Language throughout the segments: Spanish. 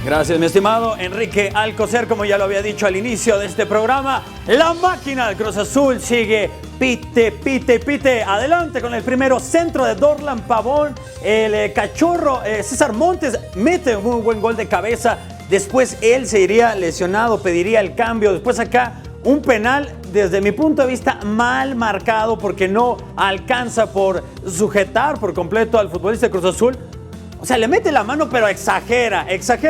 Gracias, mi estimado Enrique Alcocer. Como ya lo había dicho al inicio de este programa, la máquina del Cruz Azul sigue pite. Adelante con el primero, centro de Dorlan Pavón. El cachorro César Montes mete un buen gol de cabeza. Después él se iría lesionado, pediría el cambio. Después acá un penal, desde mi punto de vista, mal marcado porque no alcanza por sujetar por completo al futbolista de Cruz Azul. O sea, le mete la mano, pero exagera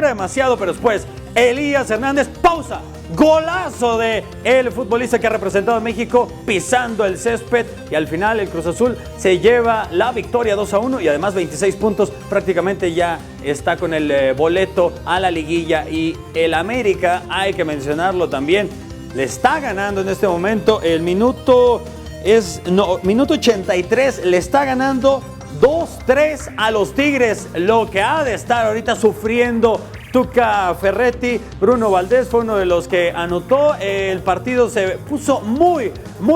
demasiado. Pero después, Elías Hernández, pausa, golazo de el futbolista que ha representado a México pisando el césped. Y al final el Cruz Azul se lleva la victoria 2-1 y además 26 puntos. Prácticamente ya está con el boleto a la liguilla. Y el América, hay que mencionarlo también, le está ganando en este momento. El minuto 83, le está ganando 2-3 a los Tigres, lo que ha de estar ahorita sufriendo Tuca Ferretti. Bruno Valdés fue uno de los que anotó. El partido se puso muy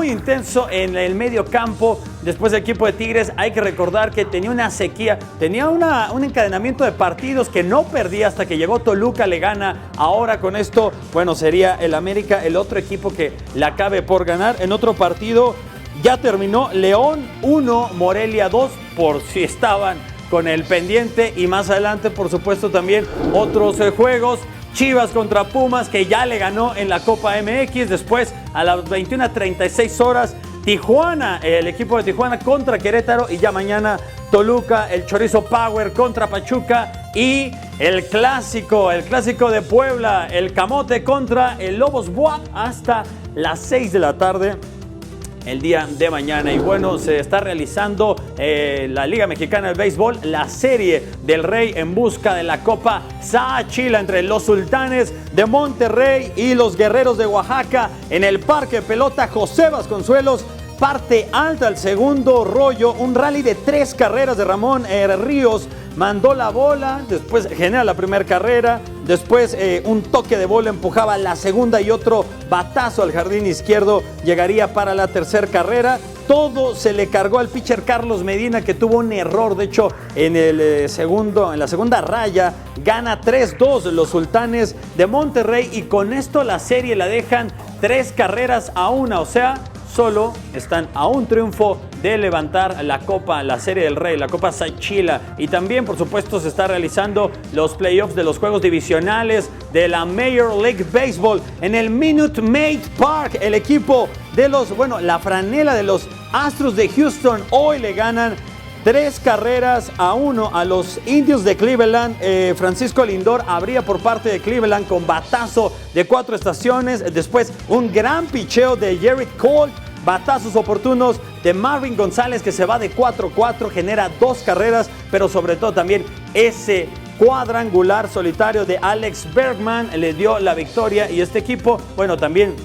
intenso en el medio campo. Después del equipo de Tigres, hay que recordar que tenía una sequía, tenía un encadenamiento de partidos que no perdía hasta que llegó Toluca, le gana. Ahora con esto, bueno, sería el América el otro equipo que le acabe por ganar. En otro partido ya terminó, León 1, Morelia 2, por si estaban con el pendiente. Y más adelante, por supuesto, también otros juegos. Chivas contra Pumas, que ya le ganó en la Copa MX. Después, a las 21:36 horas, Tijuana, el equipo de Tijuana contra Querétaro. Y ya mañana, Toluca, el Chorizo Power contra Pachuca. Y el clásico de Puebla, el Camote contra el Lobos BUAP, hasta las 6 de la tarde. El día de mañana. Y bueno, se está realizando la Liga Mexicana de Béisbol, la Serie del Rey en busca de la Copa Sáchila entre los Sultanes de Monterrey y los Guerreros de Oaxaca en el Parque de Pelota José Vasconcelos. Parte alta al segundo rollo, un rally de 3 carreras de Ramón Ríos. Mandó la bola, después genera la primera carrera, después un toque de bola empujaba la segunda y otro batazo al jardín izquierdo llegaría para la tercera carrera. Todo se le cargó al pitcher Carlos Medina, que tuvo un error. De hecho, en la segunda raya gana 3-2 los Sultanes de Monterrey y con esto la serie la dejan 3-1, o sea, solo están a un triunfo de levantar la Copa, la Serie del Rey, la Copa Sáchila. Y también, por supuesto, se está realizando los playoffs de los juegos divisionales de la Major League Baseball en el Minute Maid Park. El equipo de la franela de los Astros de Houston hoy le ganan 3-1 a los Indios de Cleveland. Francisco Lindor abría por parte de Cleveland con batazo de 4 estaciones. Después un gran picheo de Gerrit Cole. Batazos oportunos de Marvin González, que se va de 4-4, genera 2 carreras, pero sobre todo también ese cuadrangular solitario de Alex Bergman le dio la victoria. Y este equipo, bueno, también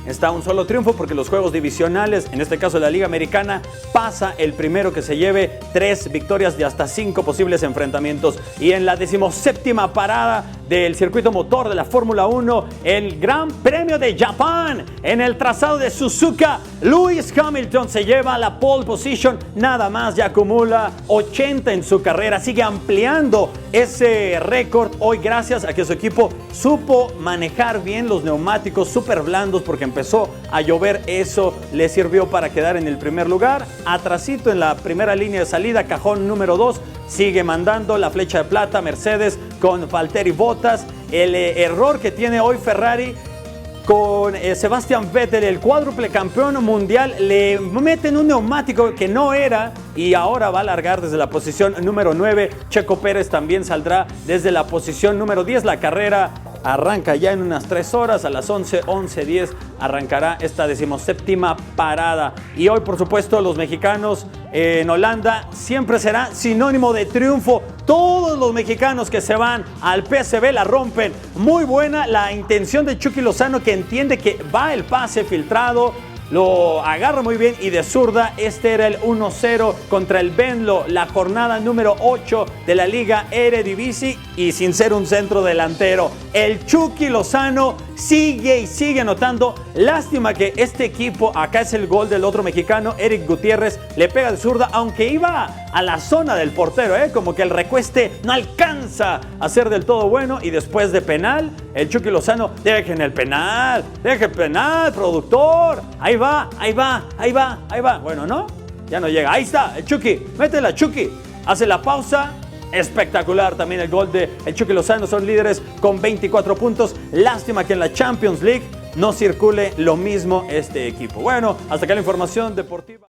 está a un solo triunfo porque los juegos divisionales, en este caso la Liga Americana, pasa el primero que se lleve 3 victorias de hasta 5 posibles enfrentamientos. Y en la 17ª parada del circuito motor de la Fórmula 1, el Gran Premio de Japón, en el trazado de Suzuka, Lewis Hamilton se lleva la pole position, nada más, ya acumula 80 en su carrera, sigue ampliando ese récord hoy gracias a que su equipo supo manejar bien los neumáticos súper blandos, porque empezó a llover. Eso le sirvió para quedar en el primer lugar. Atrasito en la primera línea de salida, cajón número 2, sigue mandando la flecha de plata Mercedes con Valtteri Bottas. El error que tiene hoy Ferrari con Sebastian Vettel, el cuádruple campeón mundial, le meten un neumático que no era y ahora va a largar desde la posición número 9. Checo Pérez también saldrá desde la posición número 10. La carrera arranca ya en unas 3 horas, a las 11:10 arrancará esta 17ª parada. Y hoy, por supuesto, los mexicanos en Holanda siempre será sinónimo de triunfo. Todos los mexicanos que se van al PSV la rompen. Muy buena la intención de Chucky Lozano, que entiende que va el pase filtrado, lo agarra muy bien y de zurda. Este era el 1-0 contra el Venlo, la jornada número 8 de la Liga Eredivisie, y sin ser un centro delantero, el Chucky Lozano sigue y sigue anotando. Lástima que este equipo, acá es el gol del otro mexicano, Eric Gutiérrez, le pega de zurda, aunque iba a la zona del portero, como que el recueste no alcanza a ser del todo bueno. Y después de penal, el Chucky Lozano, dejen el penal, productor. Ahí va. Bueno, ¿no? Ya no llega. Ahí está, el Chucky, métela, Chucky. Hace la pausa. Espectacular también el gol de el Chucky Lozano. Son líderes con 24 puntos. Lástima que en la Champions League no circule lo mismo este equipo. Bueno, hasta acá la información deportiva.